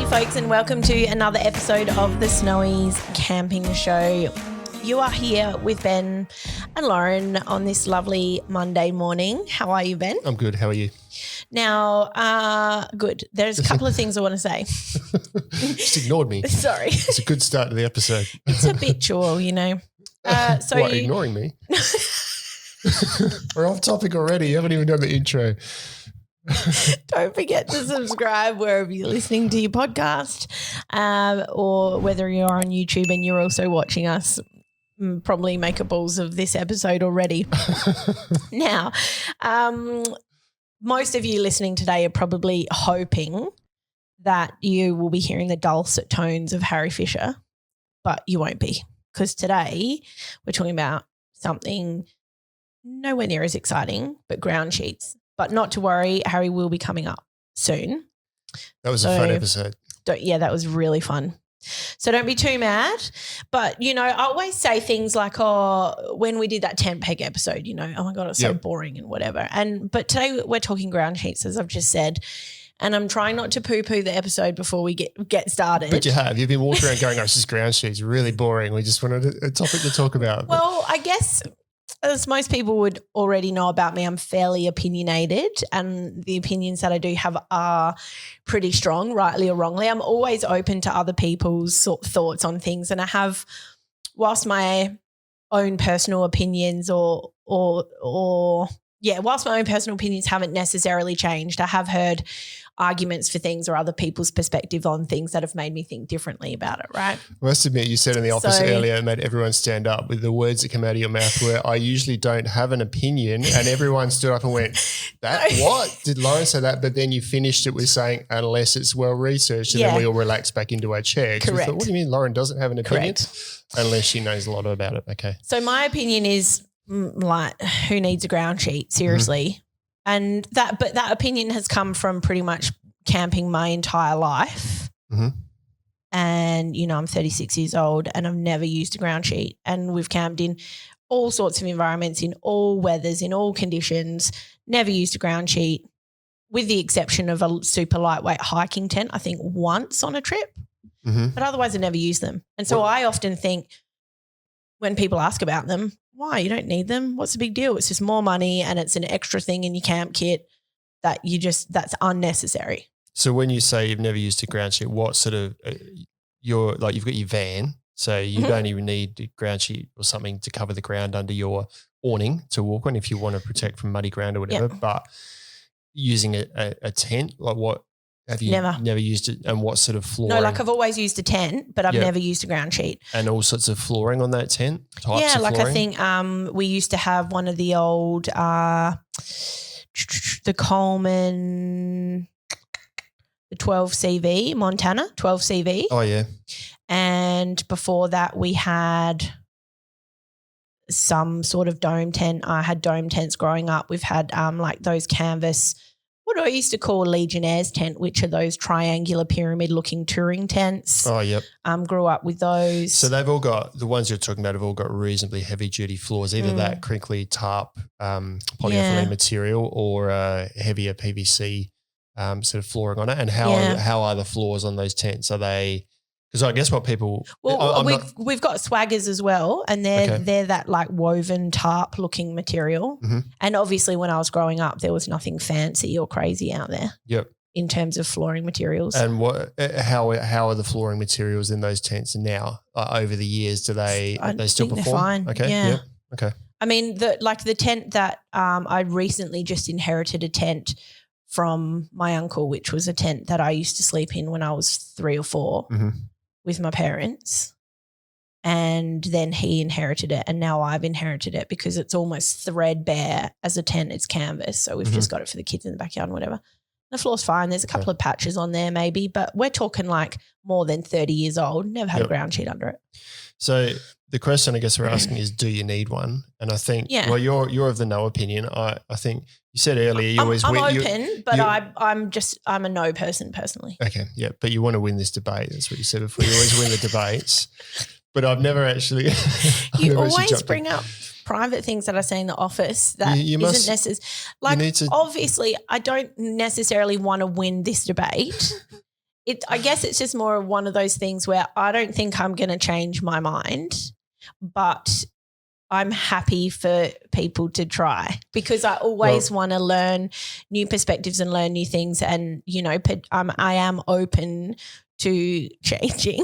folks, and welcome to another episode of the Snowies Camping Show. You are here with Ben and Lauren on this lovely Monday morning. How are you, Ben? I'm good. How are you? Now, good. There's a couple of things I want to say. Just ignored me. Sorry. It's a good start to the episode. It's habitual, you know. What, ignoring me? We're off topic already. You haven't even done the intro. Don't forget to subscribe wherever you're listening to your podcast, or whether you're on YouTube and you're also watching us. Probably make a balls of this episode already. Now, most of you listening today are probably hoping that you will be hearing the dulcet tones of Harry Fisher, but you won't be, because today we're talking about something nowhere near as exciting, but Groundsheets. But not to worry, Harry will be coming up soon. That was a fun episode. That was really fun. So don't be too mad. But, you know, I always say things like, oh, when we did that tent peg episode, you know, oh my God, it's so boring and whatever. But today we're talking Groundsheets, as I've just said, and I'm trying not to poo-poo the episode before we get started. But you have. You've been walking around going, oh, this is Groundsheets, really boring. We just wanted a topic to talk about. Well, I guess as most people would already know about me, I'm fairly opinionated, and the opinions that I do have are pretty strong, rightly or wrongly. I'm always open to other people's thoughts on things, and I have, whilst my own personal opinions whilst my own personal opinions haven't necessarily changed, I have heard arguments for things or other people's perspective on things that have made me think differently about it, right? I must admit, you said in the office earlier, it made everyone stand up with the words that come out of your mouth where I usually don't have an opinion, and everyone stood up and went, what? Did Lauren say that? But then you finished it with saying, unless it's well-researched, and then we all relaxed back into our chair. Correct. Thought, what do you mean Lauren doesn't have an opinion? Correct. Unless she knows a lot about it. Okay. So my opinion is like, who needs a ground sheet? Seriously. Mm-hmm. And that opinion has come from pretty much camping my entire life. Mm-hmm. And, you know, I'm 36 years old and I've never used a ground sheet, and we've camped in all sorts of environments, in all weathers, in all conditions, never used a ground sheet, with the exception of a super lightweight hiking tent, I think once on a trip, but otherwise I never used them. And so I often think when people ask about them, why? You don't need them. What's the big deal? It's just more money and it's an extra thing in your camp kit that's unnecessary. So when you say you've never used a ground sheet, what sort of you've got your van, so you don't even need a ground sheet or something to cover the ground under your awning to walk on if you want to protect from muddy ground or whatever. Yep. But using a tent, like what have you never used it, and what sort of flooring? No, like I've always used a tent, but I've never used a ground sheet. And all sorts of flooring on that tent? Types of like flooring? I think we used to have one of the old the Coleman, the 12 CV, Montana 12 CV. Oh, yeah. And before that we had some sort of dome tent. I had dome tents growing up. We've had like those canvas, what I used to call Legionnaire's tent, which are those triangular pyramid-looking touring tents. Oh, yep. Grew up with those. So they've all got, the ones you're talking about have all got reasonably heavy-duty floors, either that crinkly tarp polyethylene material or heavier PVC sort of flooring on it. And how are the floors on those tents? Are they, because I guess what people – we've got swaggers as well, and they're that like woven tarp looking material. Mm-hmm. And obviously when I was growing up there was nothing fancy or crazy out there. Yep. In terms of flooring materials. And how are the flooring materials in those tents now over the years? Do they still perform? They're fine. Okay. Yeah. Yep. Okay. I mean, the tent that I recently just inherited a tent from my uncle, which was a tent that I used to sleep in when I was 3 or 4 with my parents. And then he inherited it, and now I've inherited it because it's almost threadbare as a tent. It's canvas, so we've just got it for the kids in the backyard and whatever. The floor's fine. There's a couple of patches on there maybe, but we're talking like more than 30 years old. Never had a ground sheet under it. So the question I guess we're asking is, do you need one? And I think, well, you're of the no opinion. I think you said earlier you always win. I'm open, but I'm a no person personally. Okay, yeah, but you want to win this debate. That's what you said before. You always win the debates. But I've never actually. You always bring up private things that I say in the office that isn't necessary. Like, obviously, I don't necessarily want to win this debate. I guess it's just more of one of those things where I don't think I'm going to change my mind, but I'm happy for people to try because I always want to learn new perspectives and learn new things. And, you know, I am open to changing.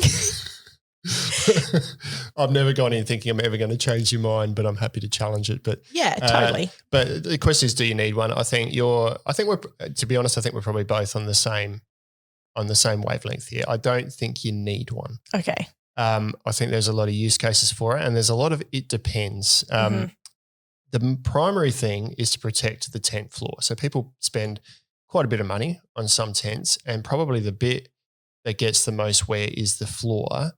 I've never gone in thinking I'm ever going to change your mind, but I'm happy to challenge it. But yeah, totally. But the question is, do you need one? I think we're, to be honest, I think we're probably both on the same wavelength here. I don't think you need one. Okay. I think there's a lot of use cases for it, and there's a lot of it depends. The primary thing is to protect the tent floor. So people spend quite a bit of money on some tents, and probably the bit that gets the most wear is the floor.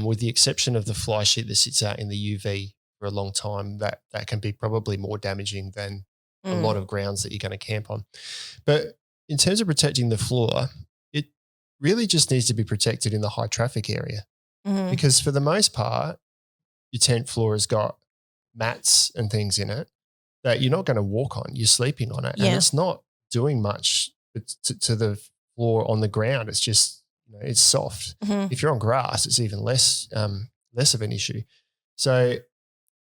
With the exception of the fly sheet that sits out in the UV for a long time, that can be probably more damaging than a lot of grounds that you're going to camp on. But in terms of protecting the floor, it really just needs to be protected in the high traffic area because for the most part, your tent floor has got mats and things in it that you're not going to walk on. You're sleeping on it, and it's not doing much to the floor on the ground. It's just, it's soft. If you're on grass, it's even less of an issue. So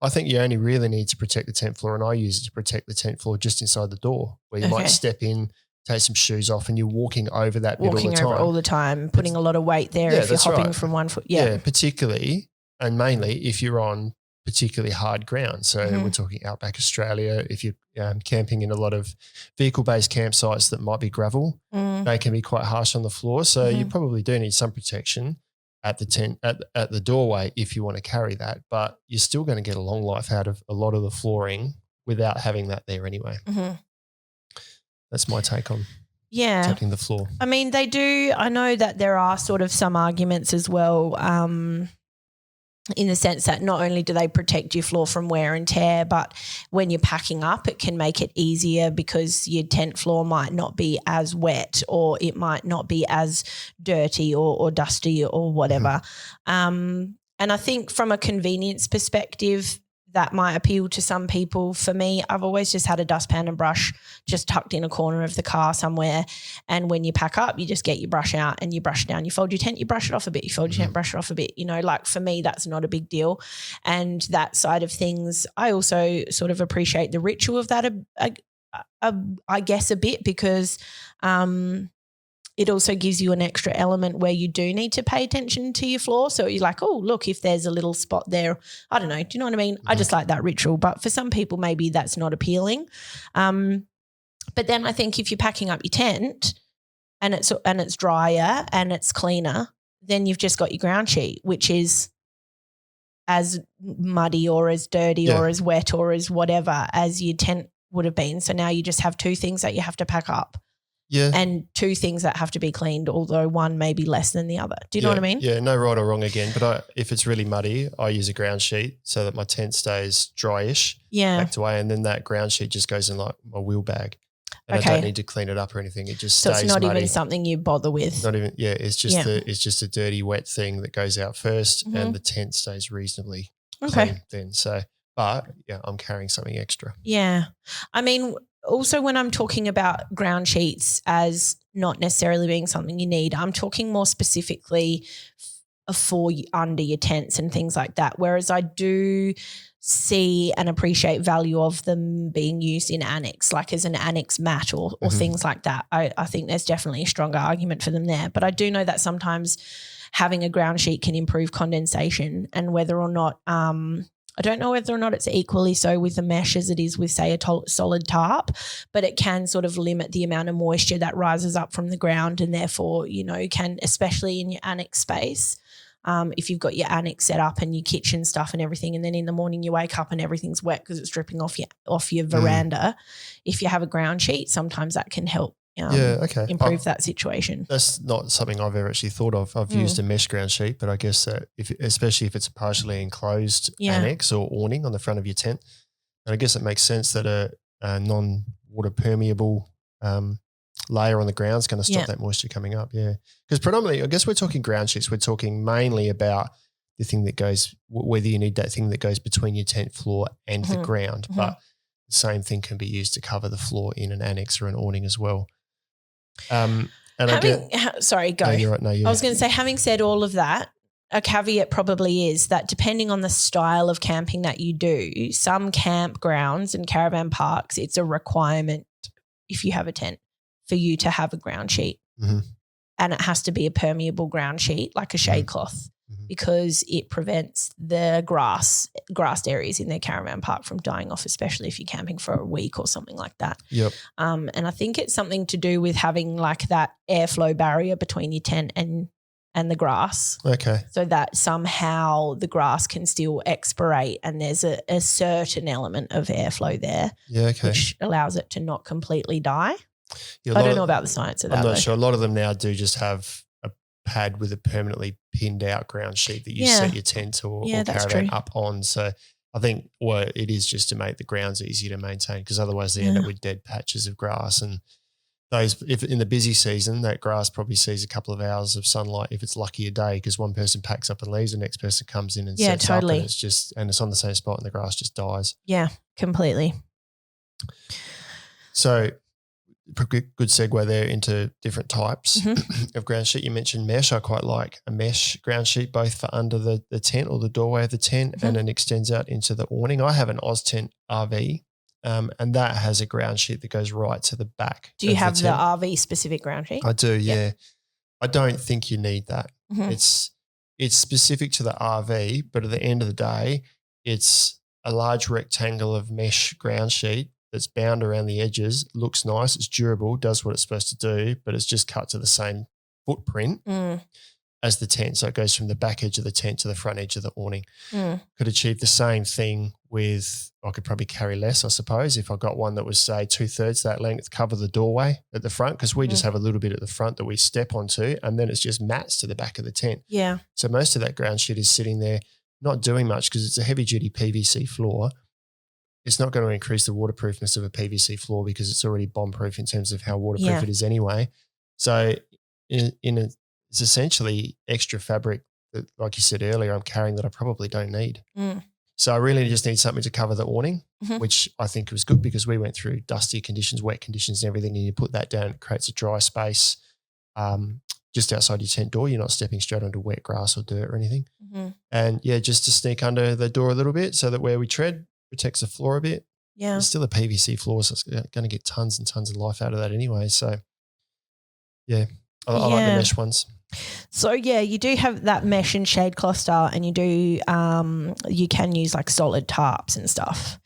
I think you only really need to protect the tent floor, and I use it to protect the tent floor just inside the door where you might step in, take some shoes off, and you're walking over that bit all the time. Putting a lot of weight there if you're hopping from one foot. Yeah, particularly and mainly if you're on particularly hard ground. So we're talking outback Australia. If you're camping in a lot of vehicle-based campsites that might be gravel, they can be quite harsh on the floor. So you probably do need some protection at the tent at the doorway if you want to carry that. But you're still going to get a long life out of a lot of the flooring without having that there anyway. That's my take on protecting the floor. I mean, they do. I know that there are sort of some arguments as well. In the sense that not only do they protect your floor from wear and tear, but when you're packing up, it can make it easier because your tent floor might not be as wet or it might not be as dirty or dusty or whatever. And I think from a convenience perspective, that might appeal to some people. For me, I've always just had a dustpan and brush just tucked in a corner of the car somewhere. And when you pack up, you just get your brush out and you brush down. You fold your tent, you brush it off a bit. You fold your tent, brush it off a bit. You know, like for me, that's not a big deal. And that side of things, I also sort of appreciate the ritual of that, I guess, a bit because it also gives you an extra element where you do need to pay attention to your floor. So you're like, oh, look, if there's a little spot there, I don't know. Do you know what I mean? I just like that ritual. But for some people, maybe that's not appealing. But then I think if you're packing up your tent and it's drier and it's cleaner, then you've just got your ground sheet, which is as muddy or as dirty or as wet or as whatever as your tent would have been. So now you just have two things that you have to pack up. Yeah. And two things that have to be cleaned, although one may be less than the other. Do you know what I mean? Yeah, no right or wrong again. But if it's really muddy, I use a ground sheet so that my tent stays dryish, packed away, and then that ground sheet just goes in like my wheel bag. And I don't need to clean it up or anything. It just stays muddy. So it's not even something you bother with. Not even, it's just a dirty, wet thing that goes out first and the tent stays reasonably clean then. So, but I'm carrying something extra. Yeah. I mean, also when I'm talking about ground sheets as not necessarily being something you need, I'm talking more specifically for under your tents and things like that, whereas I do see and appreciate value of them being used in annex, like as an annex mat or things like that. I think there's definitely a stronger argument for them there. But I do know that sometimes having a ground sheet can improve condensation, and whether or not I don't know whether or not it's equally so with the mesh as it is with, say, a solid tarp, but it can sort of limit the amount of moisture that rises up from the ground, and therefore, can, especially in your annex space, if you've got your annex set up and your kitchen stuff and everything, and then in the morning you wake up and everything's wet because it's dripping off your veranda. If you have a ground sheet, sometimes that can help improve that situation. That's not something I've ever actually thought of. I've used a mesh ground sheet, but I guess that especially if it's a partially enclosed annex or awning on the front of your tent, and I guess it makes sense that a non-water permeable layer on the ground is going to stop that moisture coming up. Yeah, because predominantly, I guess we're talking ground sheets. We're talking mainly about the thing that goes, whether you need that thing that goes between your tent floor and the ground, but the same thing can be used to cover the floor in an annex or an awning as well. And Sorry, go. No, you're right. No, I was going to say, having said all of that, a caveat probably is that depending on the style of camping that you do, some campgrounds and caravan parks, it's a requirement if you have a tent for you to have a ground sheet. Mm-hmm. And it has to be a permeable ground sheet, like a shade cloth, because it prevents the grassed areas in their caravan park from dying off, especially if you're camping for a week or something like that. Yep. And I think it's something to do with having like that airflow barrier between your tent and the grass. Okay. So that somehow the grass can still expirate and there's a certain element of airflow there, which allows it to not completely die. Yeah, I don't know about the science of that. I'm not sure. A lot of them now do just have a pad with a permanently pinned out ground sheet that you set your tent or caravan up on. So I think it is just to make the grounds easier to maintain, because otherwise they end up with dead patches of grass. And those, if in the busy season, that grass probably sees a couple of hours of sunlight if it's lucky a day, because one person packs up and leaves, the next person comes in and sets up, and it's on the same spot and the grass just dies. Yeah, completely. So good segue there into different types of ground sheet. You mentioned mesh. I quite like a mesh ground sheet, both for under the tent or the doorway of the tent, and then extends out into the awning. I have an Oz tent RV, and that has a ground sheet that goes right to the back. Do you have the RV specific ground sheet? I do, yeah. I don't think you need that. It's specific to the RV, but at the end of the day, it's a large rectangle of mesh ground sheet that's bound around the edges, looks nice, it's durable, does what it's supposed to do, but it's just cut to the same footprint as the tent. So it goes from the back edge of the tent to the front edge of the awning. Could achieve the same thing with, I could probably carry less, I suppose, if I got one that was, say, 2/3 that length, cover the doorway at the front, because we just have a little bit at the front that we step onto, and then it's just mats to the back of the tent. Yeah. So most of that ground sheet is sitting there not doing much, because it's a heavy-duty PVC floor. It's not going to increase the waterproofness of a PVC floor because it's already bomb-proof in terms of how waterproof it is anyway. So it's essentially extra fabric that, like you said earlier, I'm carrying that I probably don't need. So I really just need something to cover the awning, which I think was good because we went through dusty conditions, wet conditions and everything, and you put that down, it creates a dry space just outside your tent door. You're not stepping straight onto wet grass or dirt or anything. And, just to sneak under the door a little bit so that where we tread protects the floor a bit. Yeah. It's still a PVC floor, so it's going to get tons and tons of life out of that anyway. So, I like the mesh ones. So, you do have that mesh and shade cloth style, and you do you can use like solid tarps and stuff.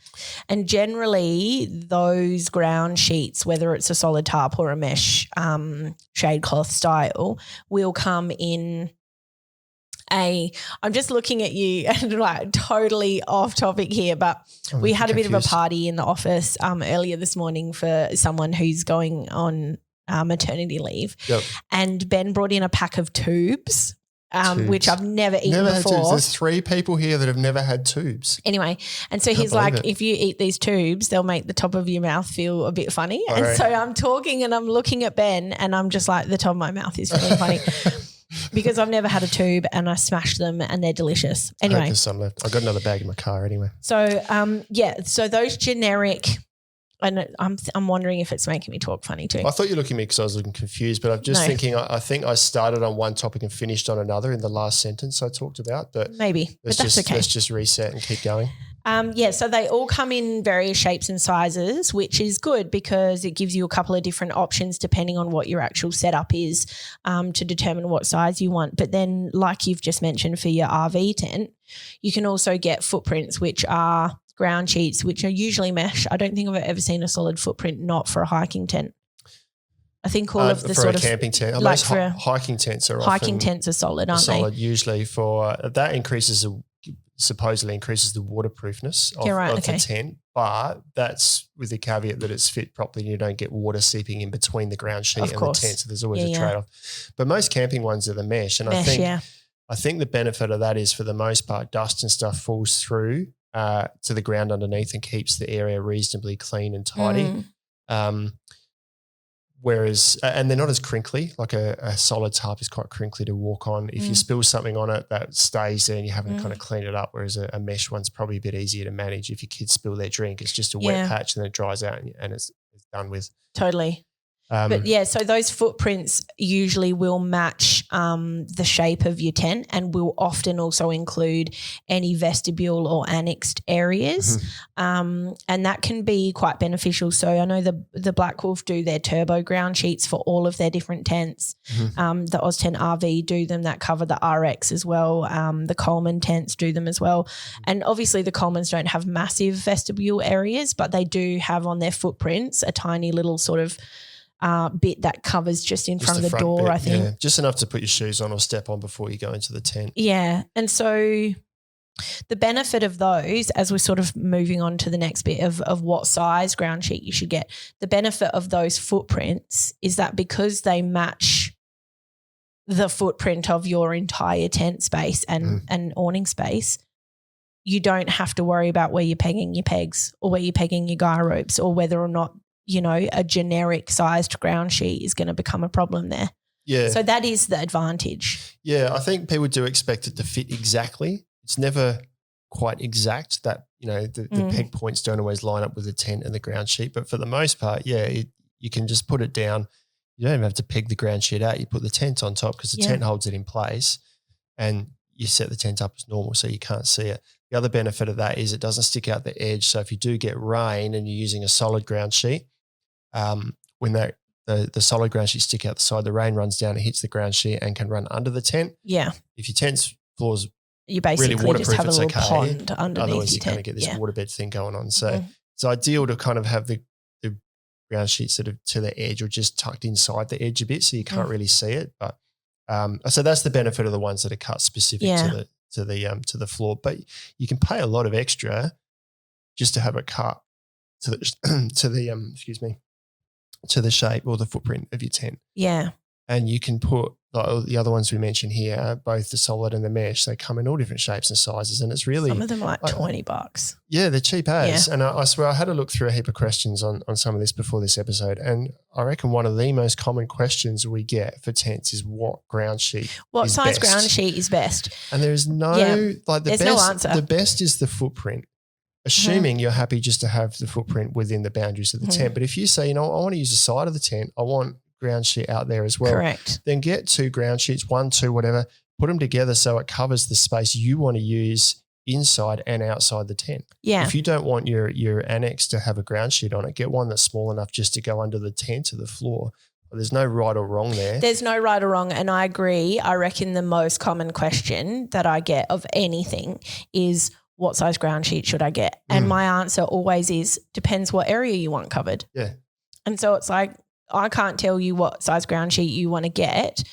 And generally those ground sheets, whether it's a solid tarp or a mesh shade cloth style, will come in I'm just looking at you and like totally off topic here, but we had a bit of a party in the office earlier this morning for someone who's going on maternity leave. And Ben brought in a pack of tubes. Which I've never eaten before. Had tubes. There's 3 people here that have never had tubes. Anyway, and so he's like, if you eat these tubes, they'll make the top of your mouth feel a bit funny. And so I'm talking and I'm looking at Ben and I'm just like, the top of my mouth is feeling funny. Because I've never had a tube and I smashed them and they're delicious. Anyway. There's some left. I've got another bag in my car anyway. So, so those generic, and I'm wondering if it's making me talk funny too. I thought you were looking at me because I was looking confused, but I'm just thinking I think I started on one topic and finished on another in the last sentence I talked about. But maybe, but that's okay. Let's just reset and keep going. So they all come in various shapes and sizes, which is good because it gives you a couple of different options depending on what your actual setup is to determine what size you want. But then, like you've just mentioned for your RV tent, you can also get footprints, which are ground sheets, which are usually mesh. I don't think I've ever seen a solid footprint not for a hiking tent. I think all of the sort of for a camping tent, like for hiking tents are hiking tents are solid, aren't they? Solid usually for that supposedly increases the waterproofness of the tent, but that's with the caveat that it's fit properly and you don't get water seeping in between the ground sheet and the tent. So there's always a trade-off. But most camping ones are the mesh, and I think the benefit of that is for the most part dust and stuff falls through to the ground underneath and keeps the area reasonably clean and tidy. Whereas, and they're not as crinkly, like a solid tarp is quite crinkly to walk on. If you spill something on it, that stays there and you haven't kind of cleaned it up, whereas a mesh one's probably a bit easier to manage. If your kids spill their drink, it's just a wet patch and then it dries out and it's done with. Totally. But yeah, so those footprints usually will match the shape of your tent and will often also include any vestibule or annexed areas. And that can be quite beneficial. So I know the Black Wolf do their turbo ground sheets for all of their different tents. The Oztent RV do them that cover the RX as well. The Coleman tents do them as well. And obviously the Colemans don't have massive vestibule areas, but they do have on their footprints a tiny little sort of bit that covers just in front of the door, I think. Yeah, just enough to put your shoes on or step on before you go into the tent. Yeah. And so the benefit of those, as we're sort of moving on to the next bit of what size ground sheet you should get, the benefit of those footprints is that because they match the footprint of your entire tent space and awning space, you don't have to worry about where you're pegging your pegs or where you're pegging your guy ropes or whether or not, you know, a generic sized ground sheet is going to become a problem there. Yeah. So that is the advantage. Yeah, I think people do expect it to fit exactly. It's never quite exact that, you know, the peg points don't always line up with the tent and the ground sheet. But for the most part, yeah, you can just put it down. You don't even have to peg the ground sheet out. You put the tent on top because the tent holds it in place and you set the tent up as normal so you can't see it. The other benefit of that is it doesn't stick out the edge. So if you do get rain and you're using a solid ground sheet, when the solid ground sheet stick out the side, the rain runs down, it hits the ground sheet and can run under the tent. Yeah. If your tent's floor's you basically really waterproof, just have a little okay. pond underneath Otherwise, your you kind of tent. get this waterbed thing going on. So it's ideal to kind of have the ground sheet sort of to the edge or just tucked inside the edge a bit so you can't really see it. But so that's the benefit of the ones that are cut specific to the floor. But you can pay a lot of extra just to have it cut to the to the shape or the footprint of your tent. Yeah. And you can put the other ones we mentioned here, both the solid and the mesh, they come in all different shapes and sizes. And it's really – some of them are like $20. Yeah, they're cheap as. Yeah. And I swear I had to look through a heap of questions on some of this before this episode. And I reckon one of the most common questions we get for tents is what ground sheet what is size best. Ground sheet is best? And there's no there's no answer. The best is the footprint. Assuming you're happy just to have the footprint within the boundaries of the tent. But if you say, you know, I want to use the side of the tent, I want ground sheet out there as well. Correct. Then get 2 ground sheets, 1, 2, whatever, put them together so it covers the space you want to use inside and outside the tent. Yeah. If you don't want your annex to have a ground sheet on it, get one that's small enough just to go under the tent or the floor. There's no right or wrong there. There's no right or wrong, and I agree. I reckon the most common question that I get of anything is, what size ground sheet should I get? And my answer always is, depends what area you want covered. Yeah. And so it's like, I can't tell you what size ground sheet you want to get.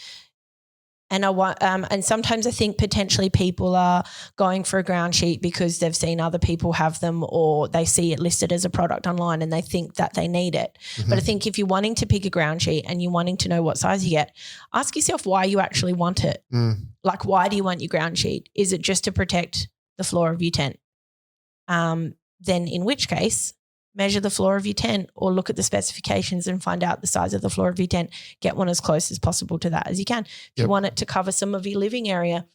And I want, and sometimes I think potentially people are going for a ground sheet because they've seen other people have them or they see it listed as a product online and they think that they need it. But I think if you're wanting to pick a ground sheet and you're wanting to know what size you get, ask yourself why you actually want it. Like, why do you want your ground sheet? Is it just to protect the floor of your tent? Then in which case, measure the floor of your tent or look at the specifications and find out the size of the floor of your tent. Get one as close as possible to that as you can. If you want it to cover some of your living area,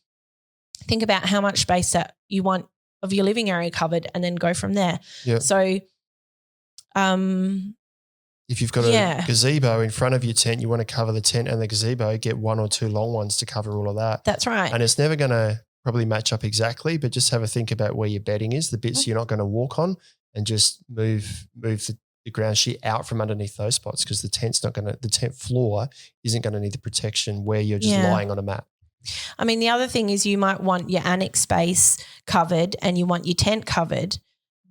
think about how much space that you want of your living area covered and then go from there. So if you've got a gazebo in front of your tent, you want to cover the tent and the gazebo, get 1 or 2 long ones to cover all of that. That's right. And it's never going to probably match up exactly, but just have a think about where your bedding is, the bits you're not going to walk on, and just move the ground sheet out from underneath those spots because the tent floor isn't going to need the protection where you're just lying on a mat. I mean, the other thing is you might want your annex space covered and you want your tent covered,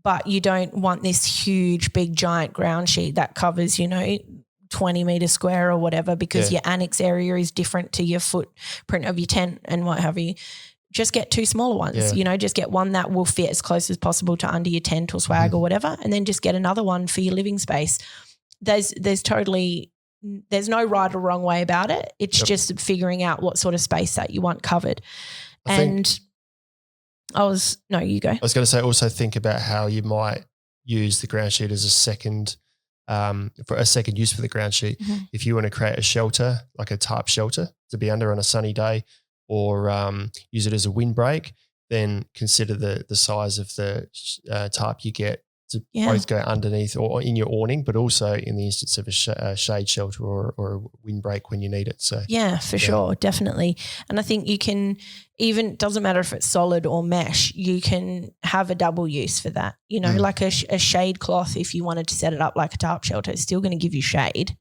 but you don't want this huge, big, giant ground sheet that covers, 20 meters square or whatever because your annex area is different to your footprint of your tent and what have you. Just get 2 smaller ones, just get one that will fit as close as possible to under your tent or swag or whatever, and then just get another one for your living space. There's no right or wrong way about it. It's just figuring out what sort of space that you want covered. You go. I was going to say also think about how you might use the ground sheet as a second for a second use for the ground sheet. If you want to create a shelter, like a tarp shelter to be under on a sunny day, or use it as a windbreak, then consider the size of the tarp you get to both go underneath or in your awning, but also in the instance of a shade shelter or a windbreak when you need it. So yeah, for sure, definitely. And I think you can even, doesn't matter if it's solid or mesh, you can have a double use for that. You know, like a shade cloth, if you wanted to set it up like a tarp shelter, it's still going to give you shade.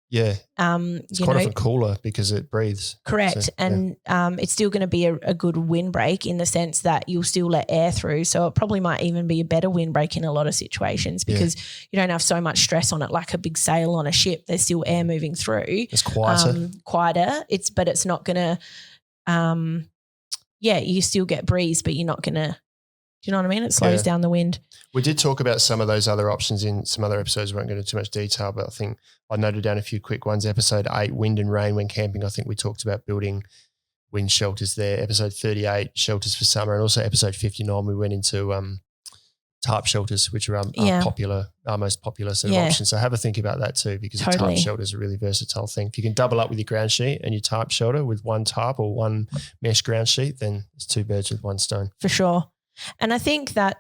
Yeah. It's quite often cooler because it breathes. Correct. So, and it's still going to be a good windbreak in the sense that you'll still let air through. So it probably might even be a better windbreak in a lot of situations because you don't have so much stress on it like a big sail on a ship. There's still air moving through. It's quieter. But it's not going to you still get breeze, but you're not going to, do you know what I mean? It slows down the wind. We did talk about some of those other options in some other episodes. We won't go into too much detail, but I think I noted down a few quick ones. Episode 8, wind and rain when camping. I think we talked about building wind shelters there. Episode 38, shelters for summer. And also episode 59, we went into tarp shelters, which are our most popular sort of options. So have a think about that too, because a tarp shelter is a really versatile thing. If you can double up with your ground sheet and your tarp shelter with one tarp or one mesh ground sheet, then it's 2 birds with 1 stone. For sure. And I think that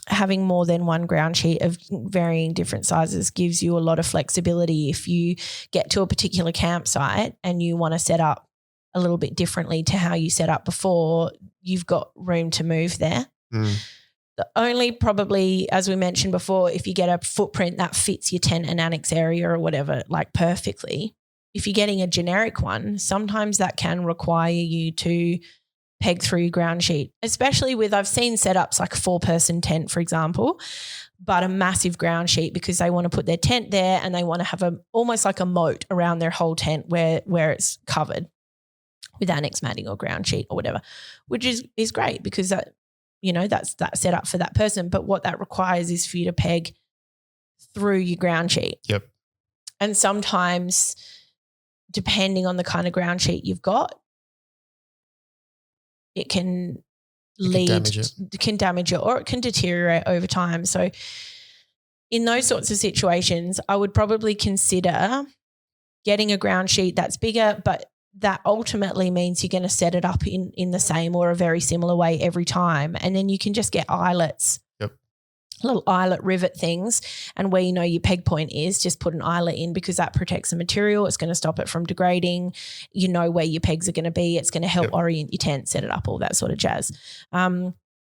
having more than one ground sheet of varying different sizes gives you a lot of flexibility. If you get to a particular campsite and you want to set up a little bit differently to how you set up before, you've got room to move there. The only probably, as we mentioned before, if you get a footprint that fits your tent and annex area or whatever, like perfectly, if you're getting a generic one, sometimes that can require you to peg through your ground sheet, especially with, I've seen setups like a 4-person tent, for example, but a massive ground sheet because they want to put their tent there and they want to have almost like a moat around their whole tent where it's covered with annex matting or ground sheet or whatever, which is great because that, you know, that's set up for that person. But what that requires is for you to peg through your ground sheet. Yep. And sometimes, depending on the kind of ground sheet you've got, it can damage it or it can deteriorate over time. So in those sorts of situations, I would probably consider getting a ground sheet that's bigger, but that ultimately means you're going to set it up in the same or a very similar way every time. And then you can just get eyelets, little eyelet rivet things, and where you know your peg point is, just put an eyelet in because that protects the material. It's going to stop it from degrading. You know where your pegs are going to be. It's going to help orient your tent, set it up, all that sort of jazz.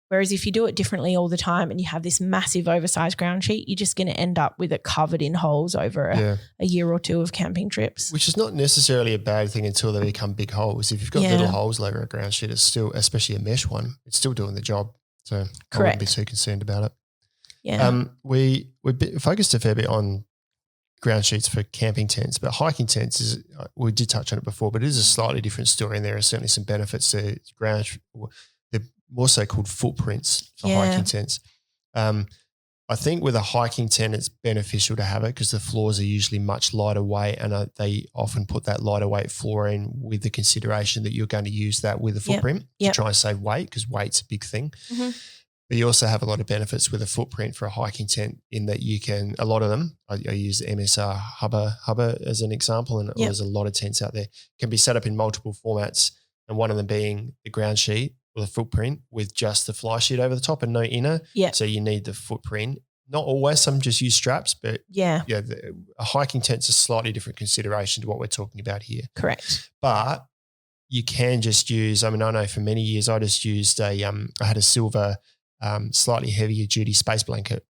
Whereas if you do it differently all the time and you have this massive oversized ground sheet, you're just going to end up with it covered in holes over a year or 2 of camping trips. Which is not necessarily a bad thing until they become big holes. If you've got little holes over a ground sheet, it's still, especially a mesh one, it's still doing the job. So I wouldn't be too concerned about it. Yeah. We focused a fair bit on ground sheets for camping tents, but hiking tents is, we did touch on it before, but it is a slightly different story, and there are certainly some benefits to ground. They're more so called footprints for hiking tents. I think with a hiking tent, it's beneficial to have it because the floors are usually much lighter weight, and they often put that lighter weight floor in with the consideration that you're going to use that with a footprint to try and save weight, because weight's a big thing. Mm-hmm. But you also have a lot of benefits with a footprint for a hiking tent in that you can, a lot of them, I use the MSR Hubba as an example, and there's a lot of tents out there, can be set up in multiple formats, and one of them being the ground sheet with a footprint with just the fly sheet over the top and no inner. Yeah. So you need the footprint. Not always, some just use straps, but a hiking tent's a slightly different consideration to what we're talking about here. Correct. But you can just use, I mean, I know for many years I just used I had a silver slightly heavier duty space blanket.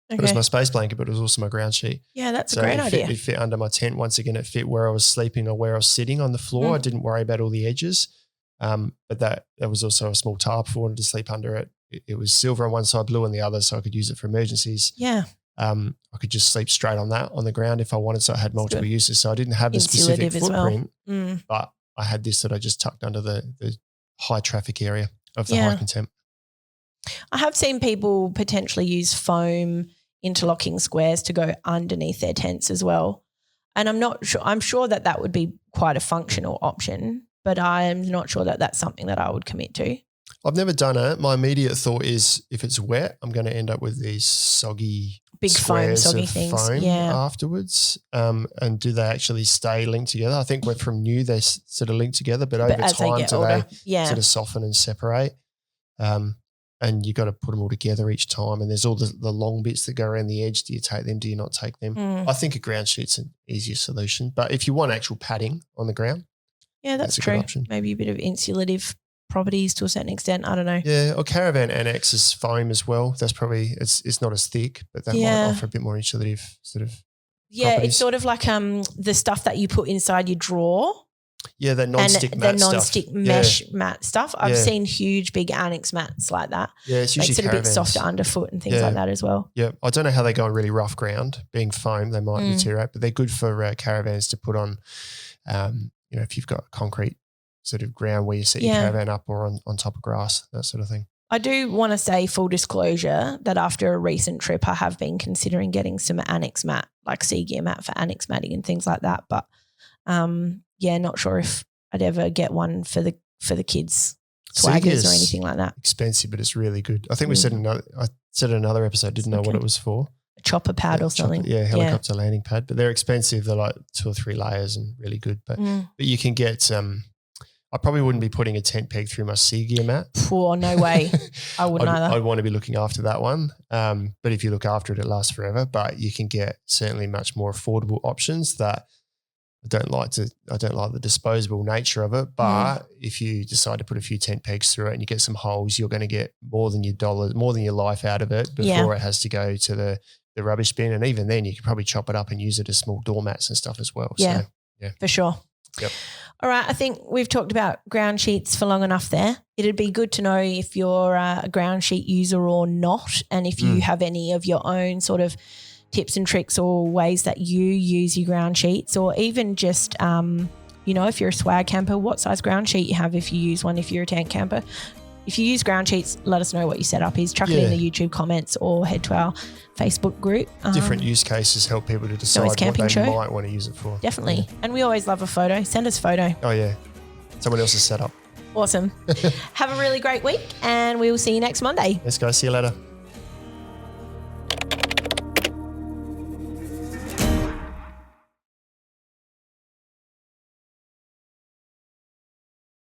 Okay. It was my space blanket, but it was also my ground sheet. Yeah, that's a great idea. It fit under my tent. Once again, it fit where I was sleeping or where I was sitting on the floor. I didn't worry about all the edges. But that was also a small tarp if I wanted to sleep under it. It was silver on one side, blue on the other, so I could use it for emergencies. Yeah. I could just sleep straight on that on the ground if I wanted, so I had multiple uses. So I didn't have the specific footprint, but I had this that I just tucked under the high traffic area of the hiking tent. I have seen people potentially use foam interlocking squares to go underneath their tents as well. And I'm not sure, I'm sure that would be quite a functional option, but I'm not sure that that's something that I would commit to. I've never done it. My immediate thought is if it's wet, I'm going to end up with these soggy big foam, soggy things afterwards. And do they actually stay linked together? I think from new they're sort of linked together, but over time do they sort of soften and separate? and you got to put them all together each time. And there's all the long bits that go around the edge. Do you take them? Do you not take them? I think a ground sheet's an easier solution. But if you want actual padding on the ground, yeah, that's a true. good option. Maybe a bit of insulative properties to a certain extent. I don't know. Yeah, or Caravan Annex is foam as well. That's probably it's not as thick, but that might offer a bit more insulative sort of. Yeah, properties. it's sort of like the stuff that you put inside your drawer. Yeah, that non-stick mat stuff. The non-stick mesh mat stuff. I've seen huge, big annex mats like that. Yeah, it's usually sort of a bit softer underfoot and things like that as well. Yeah, I don't know how they go on really rough ground. Being foam, they might deteriorate, but they're good for caravans to put on. If you've got concrete sort of ground where you set your caravan up or on top of grass, that sort of thing. I do want to say, full disclosure, that after a recent trip, I have been considering getting some annex mat, like sea gear mat for annex matting and things like that. But not sure if I'd ever get one for the kids, swaggers or anything like that. Expensive, but it's really good. I think I said in another episode, didn't know what it was for. A chopper pad or something. Helicopter landing pad. But they're expensive. They're like 2 or 3 layers and really good. But you can get I probably wouldn't be putting a tent peg through my sea gear mat. Oh, no way. I wouldn't either. I'd want to be looking after that one. But if you look after it, it lasts forever. But you can get certainly much more affordable options that I don't like the disposable nature of it. But if you decide to put a few tent pegs through it and you get some holes, you're going to get more than your life out of it before it has to go to the rubbish bin. And even then you could probably chop it up and use it as small doormats and stuff as well. Yeah, so, yeah. For sure. Yep. All right, I think we've talked about ground sheets for long enough there. It'd be good to know if you're a ground sheet user or not, and if you have any of your own sort of tips and tricks or ways that you use your ground sheets, or even just, if you're a swag camper, what size ground sheet you have if you use one, if you're a tent camper. If you use ground sheets, let us know what your setup is. Chuck it in the YouTube comments or head to our Facebook group. Different use cases help people to decide what they might want to use it for. Definitely. Yeah. And we always love a photo. Send us a photo. Oh, yeah. Someone else's setup. Awesome. Have a really great week and we will see you next Monday. Let's go. See you later.